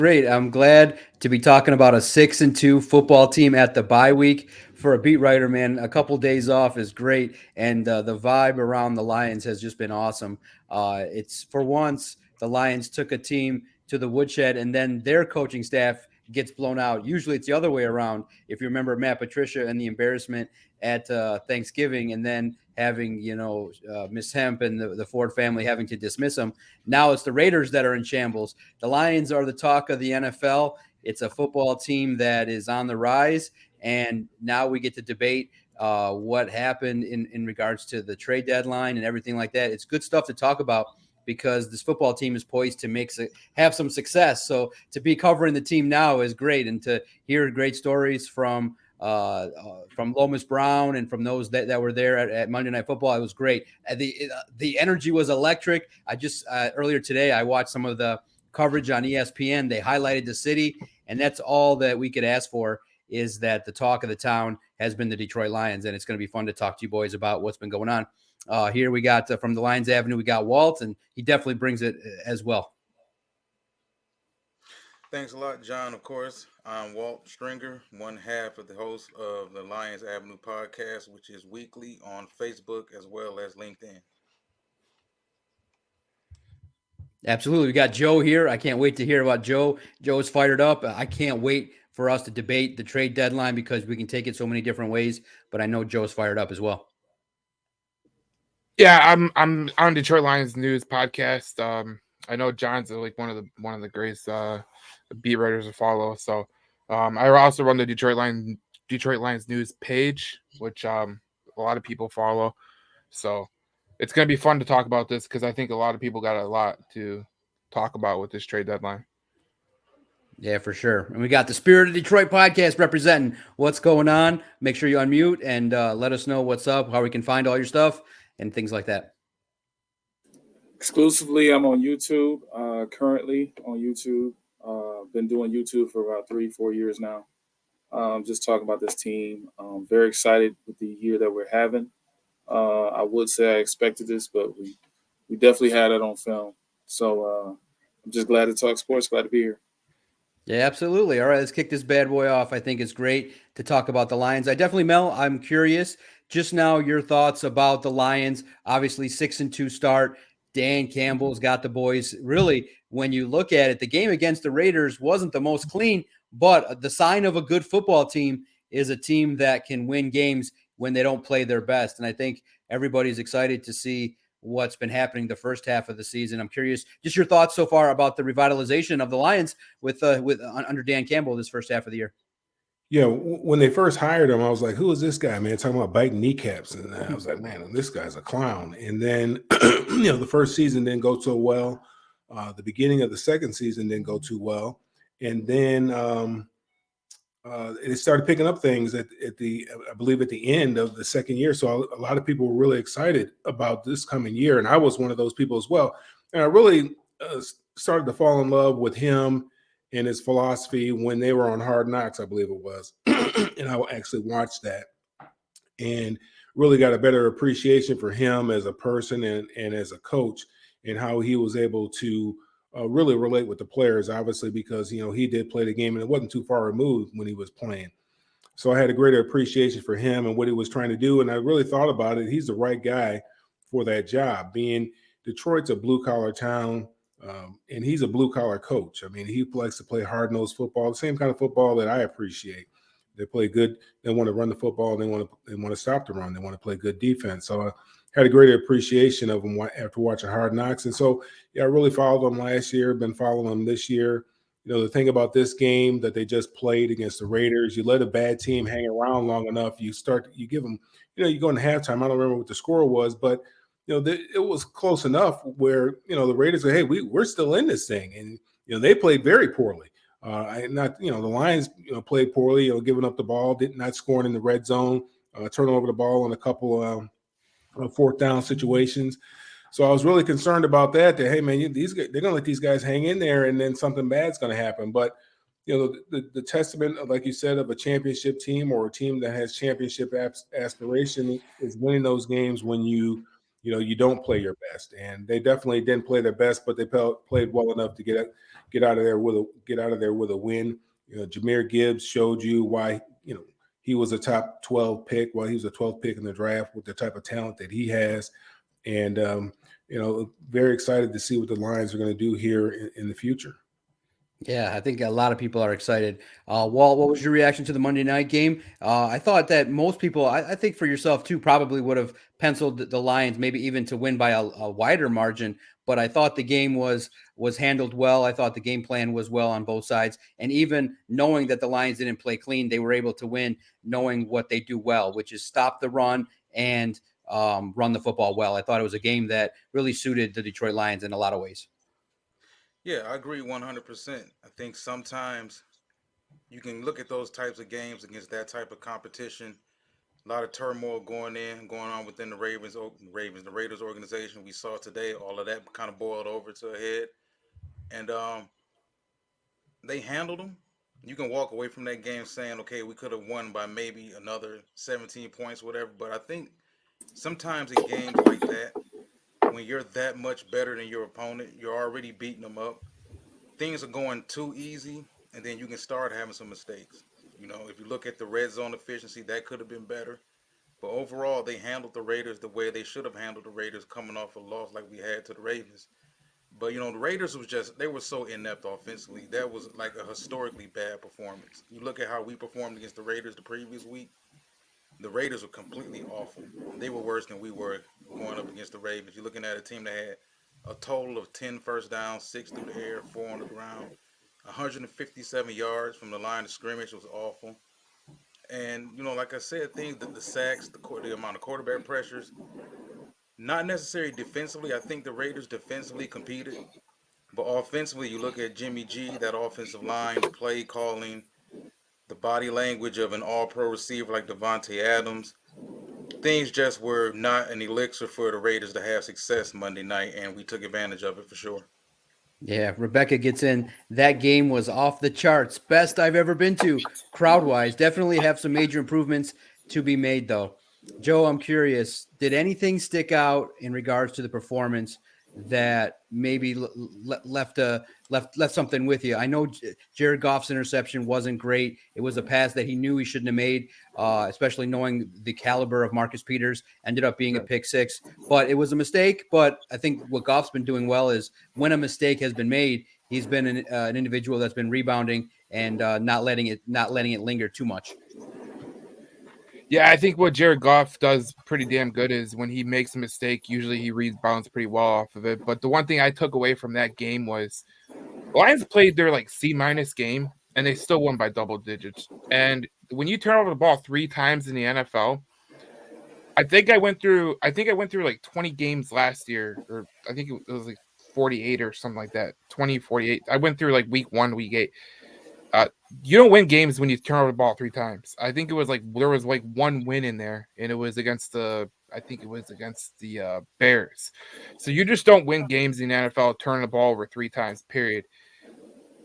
Great. I'm glad to be talking about a 6-2 football team at the bye week. For a beat writer, man, a couple days off is great, and the vibe around the Lions has just been awesome. It's for once the Lions took a team to the woodshed, and then their coaching staff gets blown out. Usually, it's the other way around. If you remember Matt Patricia and the embarrassment at Thanksgiving, and then having Miss Hemp and the Ford family having to dismiss him. Now it's the Raiders that are in shambles. The Lions are the talk of the NFL. It's a football team that is on the rise, and now we get to debate what happened in regards to the trade deadline and everything like that. It's good stuff to talk about because this football team is poised to have some success. So to be covering the team now is great, and to hear great stories from Lomas Brown and from those that were there at Monday Night Football. It was great. The energy was electric. I just earlier today I watched some of the coverage on ESPN. They highlighted the city, and that's all that we could ask for, is that the talk of the town has been the Detroit Lions, and it's going to be fun to talk to you boys about what's been going on. Here we got from the Lions Avenue, we got Walt, and he definitely brings it as well. Thanks a lot, John. Of course, I'm Walt Stringer, one half of the host of the Lions Avenue podcast, which is weekly on Facebook as well as LinkedIn. Absolutely. We got Joe here. I can't wait to hear about Joe. Joe is fired up. I can't wait for us to debate the trade deadline because we can take it so many different ways, but I know Joe's fired up as well. Yeah, I'm on Detroit Lions News podcast. I know John's like one of the greatest beat writers to follow. So I also run the Detroit Lions News page, which a lot of people follow. So it's going to be fun to talk about this because I think a lot of people got a lot to talk about with this trade deadline. Yeah, for sure. And we got the Spirit of Detroit podcast representing what's going on. Make sure you unmute and let us know what's up, how we can find all your stuff, and things like that. Exclusively, I'm on YouTube. Currently on YouTube. Been doing YouTube for about 3-4 years now. Just talking about this team. Very excited with the year that we're having. I would say I expected this, but we definitely had it on film. So I'm just glad to talk sports. Glad to be here. Yeah, absolutely. All right, let's kick this bad boy off. I think it's great to talk about the Lions. Mel, I'm curious just now your thoughts about the Lions. Obviously, 6-2 start. Dan Campbell's got the boys. Really, when you look at it, the game against the Raiders wasn't the most clean, but the sign of a good football team is a team that can win games when they don't play their best. And I think everybody's excited to see what's been happening the first half of the season. I'm curious, just your thoughts so far about the revitalization of the Lions with under Dan Campbell this first half of the year. Yeah, when they first hired him, I was like, "Who is this guy, man?" Talking about biting kneecaps, and I was like, "Man, this guy's a clown." And then, the first season didn't go so well. The beginning of the second season didn't go too well, and then it started picking up things at the, I believe, at the end of the second year. So a lot of people were really excited about this coming year, and I was one of those people as well. And I really started to fall in love with him and his philosophy when they were on Hard Knocks, I believe it was. And I actually watched that and really got a better appreciation for him as a person and as a coach, and how he was able to really relate with the players, obviously, because, he did play the game and it wasn't too far removed when he was playing. So I had a greater appreciation for him and what he was trying to do. And I really thought about it. He's the right guy for that job. Being Detroit's a blue collar town. And he's a blue-collar coach. I mean, he likes to play hard-nosed football, the same kind of football that I appreciate. They play good. They want to run the football. And they want to stop the run. They want to play good defense. So I had a greater appreciation of him after watching Hard Knocks. And so, I really followed him last year, been following him this year. The thing about this game that they just played against the Raiders, you let a bad team hang around long enough, you give them, you go in halftime. I don't remember what the score was, but it was close enough where, the Raiders said, hey, we're still in this thing. And, they played very poorly. The Lions, played poorly, giving up the ball, not scoring in the red zone, turning over the ball in a couple of fourth down situations. So I was really concerned about that, hey, man, they're going to let these guys hang in there and then something bad's going to happen. But, the testament, like you said, of a championship team or a team that has championship aspiration is winning those games when you don't play your best. And they definitely didn't play their best, but they played well enough to get out of there with a win. Jahmyr Gibbs showed you why he was a top 12 pick. Well, he was a 12th pick in the draft with the type of talent that he has, and very excited to see what the Lions are going to do here in the future. Yeah, I think a lot of people are excited. Walt, what was your reaction to the Monday night game? I thought that most people, I think for yourself too, probably would have penciled the Lions maybe even to win by a wider margin. But I thought the game was handled well. I thought the game plan was well on both sides. And even knowing that the Lions didn't play clean, they were able to win knowing what they do well, which is stop the run and run the football well. I thought it was a game that really suited the Detroit Lions in a lot of ways. Yeah, I agree 100%. I think sometimes you can look at those types of games against that type of competition. A lot of turmoil going on within the the Raiders organization. We saw today all of that kind of boiled over to a head, and they handled them. You can walk away from that game saying, okay, we could have won by maybe another 17 points, whatever. But I think sometimes in games like that, when you're that much better than your opponent, you're already beating them up. Things are going too easy, and then you can start having some mistakes. If you look at the red zone efficiency, that could have been better. But overall, they handled the Raiders the way they should have handled the Raiders coming off a loss like we had to the Ravens. But, the Raiders they were so inept offensively. That was like a historically bad performance. You look at how we performed against the Raiders the previous week, the Raiders were completely awful. They were worse than we were going up against the Ravens. You're looking at a team that had a total of 10 first downs, 6 through the air, 4 on the ground, 157 yards from the line of scrimmage was awful. And, like I said, the sacks, the amount of quarterback pressures, not necessarily defensively. I think the Raiders defensively competed. But offensively, you look at Jimmy G, that offensive line, the play calling, the body language of an all-pro receiver like Devontae Adams. Things just were not an elixir for the Raiders to have success Monday night, and we took advantage of it for sure. Yeah, Rebecca gets in. That game was off the charts. Best I've ever been to, crowd-wise. Definitely have some major improvements to be made, though. Joe, I'm curious, did anything stick out in regards to the performance that maybe left something with you? I know Jared Goff's interception wasn't great. It was a pass that he knew he shouldn't have made, especially knowing the caliber of Marcus Peters. Ended up being a pick six, but it was a mistake. But I think what Goff's been doing well is when a mistake has been made, he's been an individual that's been rebounding and not letting it linger too much. Yeah, I think what Jared Goff does pretty damn good is when he makes a mistake, usually he rebounds pretty well off of it. But the one thing I took away from that game was Lions played their C- game and they still won by double digits. And when you turn over the ball 3 times in the NFL, I think I went through like 20 games last year, or I think it was like 48 or something like that. 20, 48. I went through week 1, week 8. You don't win games when you turn over the ball 3 times. I think it was there was 1 win in there, and it was against the Bears. So you just don't win games in the NFL turning the ball over 3 times, period.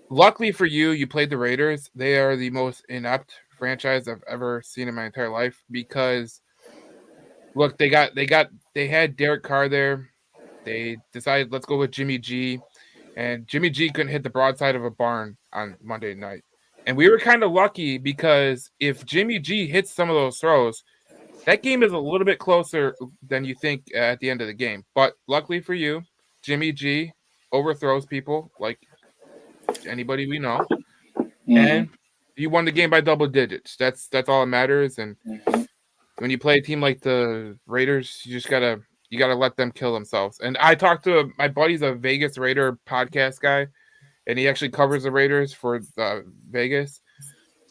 Luckily for you, you played the Raiders. They are the most inept franchise I've ever seen in my entire life because look, they had Derek Carr there. They decided let's go with Jimmy G, and Jimmy G couldn't hit the broadside of a barn on Monday night. And we were kind of lucky because if Jimmy G hits some of those throws, that game is a little bit closer than you think at the end of the game. But luckily for you, Jimmy G overthrows people like anybody we know, and you won the game by double digits. That's all that matters. And when you play a team like the Raiders, you gotta let them kill themselves. And I talked to my buddy's a Vegas Raider podcast guy, and he actually covers the Raiders for Vegas.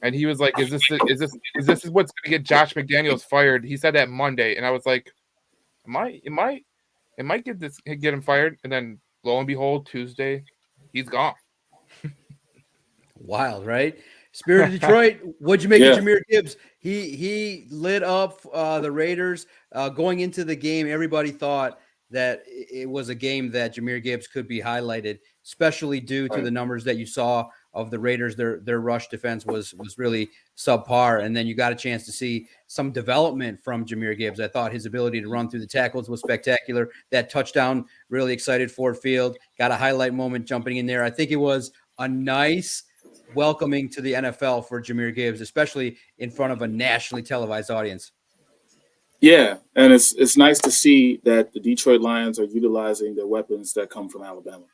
And he was like, "Is this what's going to get Josh McDaniels fired?" He said that Monday, and I was like, "It might get him fired." And then lo and behold, Tuesday, he's gone. Wild, right? Spirit of Detroit, what'd you make of Jahmyr Gibbs? He lit up the Raiders going into the game. Everybody thought that it was a game that Jahmyr Gibbs could be highlighted, especially due to the numbers that you saw of the Raiders. Their rush defense was really subpar, and then you got a chance to see some development from Jahmyr Gibbs. I thought his ability to run through the tackles was spectacular. That touchdown really excited Ford Field. Got a highlight moment jumping in there. I think it was a nice welcoming to the NFL for Jahmyr Gibbs, especially in front of a nationally televised audience. Yeah, and it's nice to see that the Detroit Lions are utilizing the weapons that come from Alabama.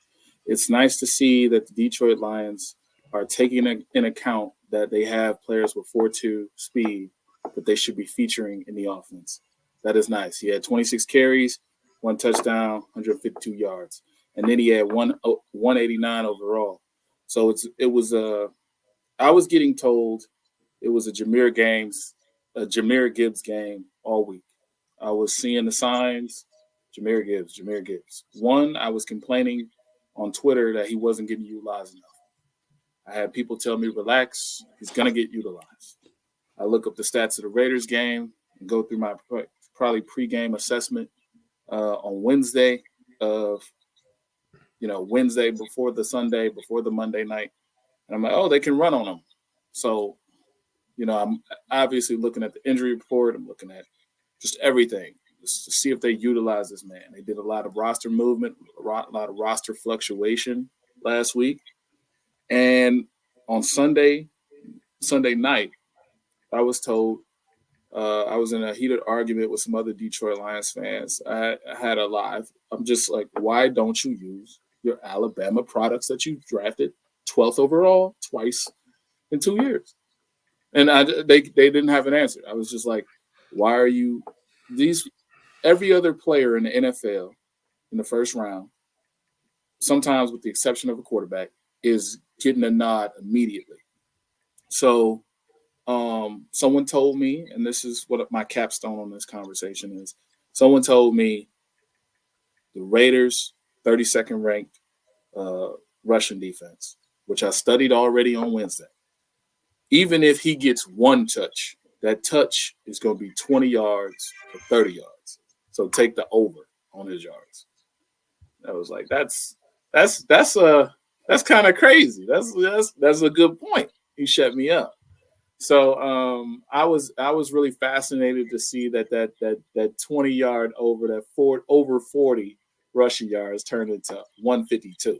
It's nice to see that the Detroit Lions are taking in account that they have players with 4.2 speed that they should be featuring in the offense. That is nice. He had 26 carries, 1 touchdown, 152 yards, and then he had 189 overall. So I was getting told it was a Jahmyr Gibbs game all week. I was seeing the signs, Jahmyr Gibbs. One, I was complaining on Twitter that he wasn't getting utilized enough. I had people tell me, relax, he's going to get utilized. I look up the stats of the Raiders game and go through my probably pregame assessment on Wednesday Wednesday before the Monday night. And I'm like, oh, they can run on him. So, I'm obviously looking at the injury report. I'm looking at just everything just to see if they utilize this man. They did a lot of roster movement, a lot of roster fluctuation last week. And on Sunday night, I was told I was in a heated argument with some other Detroit Lions fans. I had a live. I'm just like, why don't you use your Alabama products that you drafted 12th overall twice in 2 years? And they didn't have an answer. I was just like, why are you every other player in the NFL in the first round, sometimes with the exception of a quarterback, is getting a nod immediately. So someone told me, and this is what my capstone on this conversation is, someone told me the Raiders 32nd ranked rushing defense, which I studied already on Wednesday. Even if he gets one touch, that touch is going to be 20 yards or 30 yards. So take the over on his yards. I was like, that's kind of crazy. That's a good point. He shut me up. So I was really fascinated to see that 20-yard over, that over 40 rushing yards turned into 152.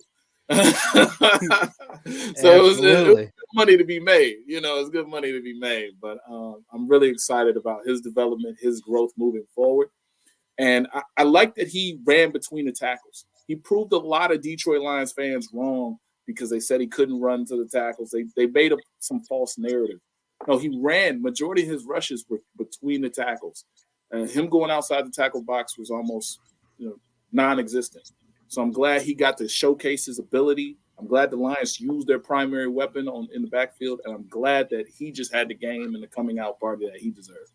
So it was good money to be made. It's good money to be made. But I'm really excited about his development, his growth moving forward. And I like that he ran between the tackles. He proved a lot of Detroit Lions fans wrong because they said he couldn't run to the tackles. They made up some false narrative. No, he ran. Majority of his rushes were between the tackles. Him going outside the tackle box was almost non-existent. So I'm glad he got to showcase his ability. I'm glad the Lions used their primary weapon in the backfield, and I'm glad that he just had the game and the coming out party that he deserved.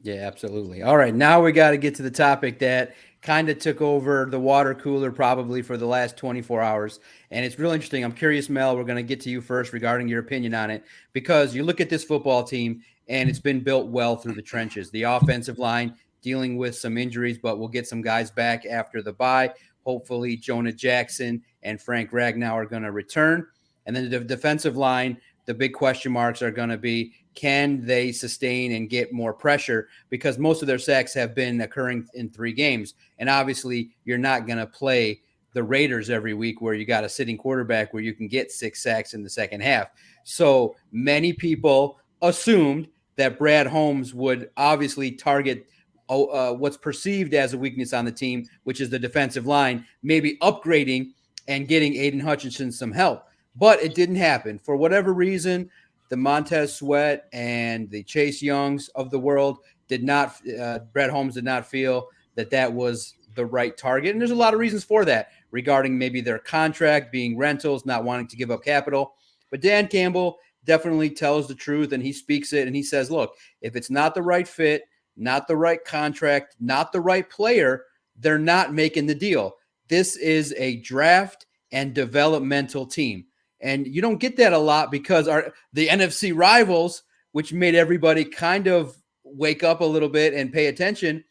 Yeah, absolutely. All right, now we got to get to the topic that kind of took over the water cooler probably for the last 24 hours. And it's really interesting. I'm curious, Mel, we're going to get to you first regarding your opinion on it, because you look at this football team and it's been built well through the trenches. The offensive line dealing with some injuries, but we'll get some guys back after the bye. Hopefully Jonah Jackson and Frank Ragnow are going to return. And then the defensive line, the big question marks are going to be, can they sustain and get more pressure? Because most of their sacks have been occurring in 3 games. And obviously you're not going to play the Raiders every week where you got a sitting quarterback where you can get 6 sacks in the second half. So many people assumed that Brad Holmes would obviously target what's perceived as a weakness on the team, which is the defensive line, maybe upgrading and getting Aiden Hutchinson some help. But it didn't happen. For whatever reason, the Montez Sweat and the Chase Youngs of the world Brad Holmes did not feel that was the right target. And there's a lot of reasons for that, regarding maybe their contract, being rentals, not wanting to give up capital. But Dan Campbell definitely tells the truth, and he speaks it, and he says, look, if it's not the right fit, not the right contract, not the right player, they're not making the deal. This is a draft and developmental team. And you don't get that a lot because the NFC rivals, which made everybody kind of wake up a little bit and pay attention,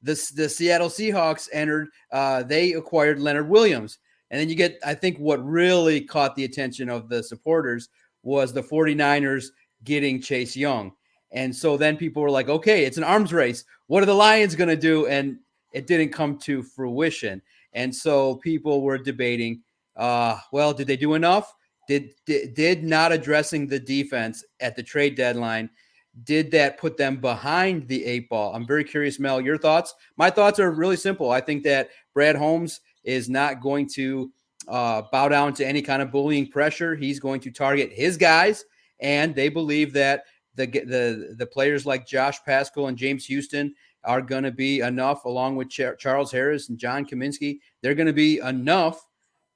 the Seattle Seahawks entered, they acquired Leonard Williams. And then you get, I think what really caught the attention of the supporters was the 49ers getting Chase Young. And so then people were like, okay, it's an arms race. What are the Lions going to do? And it didn't come to fruition. And so people were debating, well, did they do enough? Did not addressing the defense at the trade deadline, did that put them behind the 8 ball? I'm very curious, Mel, your thoughts. My thoughts are really simple. I think that Brad Holmes is not going to bow down to any kind of bullying pressure. He's going to target his guys, and they believe that the players like Josh Paschal and James Houston are going to be enough, along with Charles Harris and John Kaminsky. They're going to be enough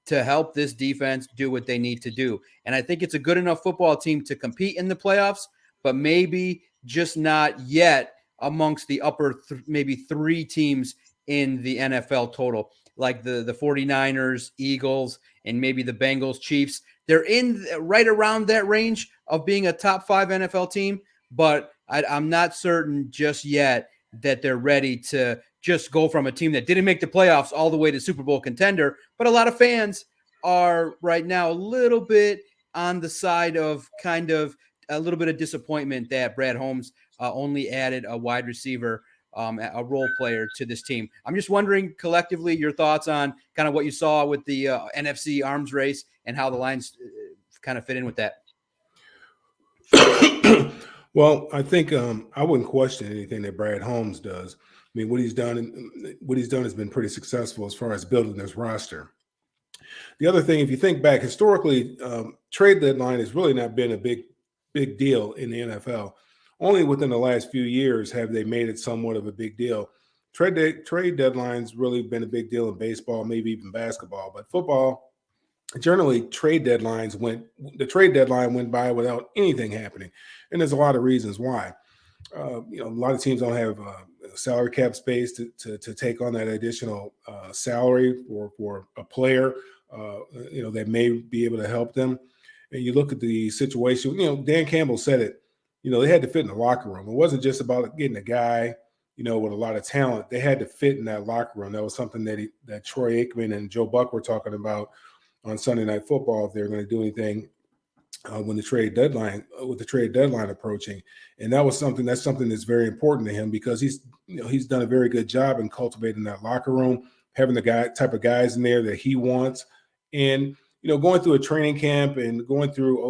to help this defense do what they need to do. And I think it's a good enough football team to compete in the playoffs, but maybe just not yet amongst the upper maybe 3 teams in the NFL total, like the 49ers, Eagles, and maybe the Bengals, Chiefs. They're in right around that range of being a top 5 NFL team, but I'm not certain just yet that they're ready to just go from a team that didn't make the playoffs all the way to Super Bowl contender. But a lot of fans are right now a little bit on the side of kind of a little bit of disappointment that Brad Holmes only added a wide receiver, a role player to this team. I'm just wondering collectively your thoughts on kind of what you saw with the NFC arms race and how the Lions kind of fit in with that. Well, I think I wouldn't question anything that Brad Holmes does. I mean, what he's done has been pretty successful as far as building this roster. The other thing, if you think back historically, trade deadline has really not been a big deal in the NFL. Only within the last few years have they made it somewhat of a big deal. Trade deadlines really been a big deal in baseball, maybe even basketball, but football. Generally, the trade deadline went by without anything happening, and there's a lot of reasons why. A lot of teams don't have salary cap space to take on that additional salary for a player, that may be able to help them. And you look at the situation. Dan Campbell said it. They had to fit in the locker room. It wasn't just about getting a guy, with a lot of talent. They had to fit in that locker room. That was something that Troy Aikman and Joe Buck were talking about on Sunday Night Football, if they're going to do anything with the trade deadline approaching. And that's something that's very important to him, because he's done a very good job in cultivating that locker room, having the type of guys in there that he wants. And, going through a training camp and going through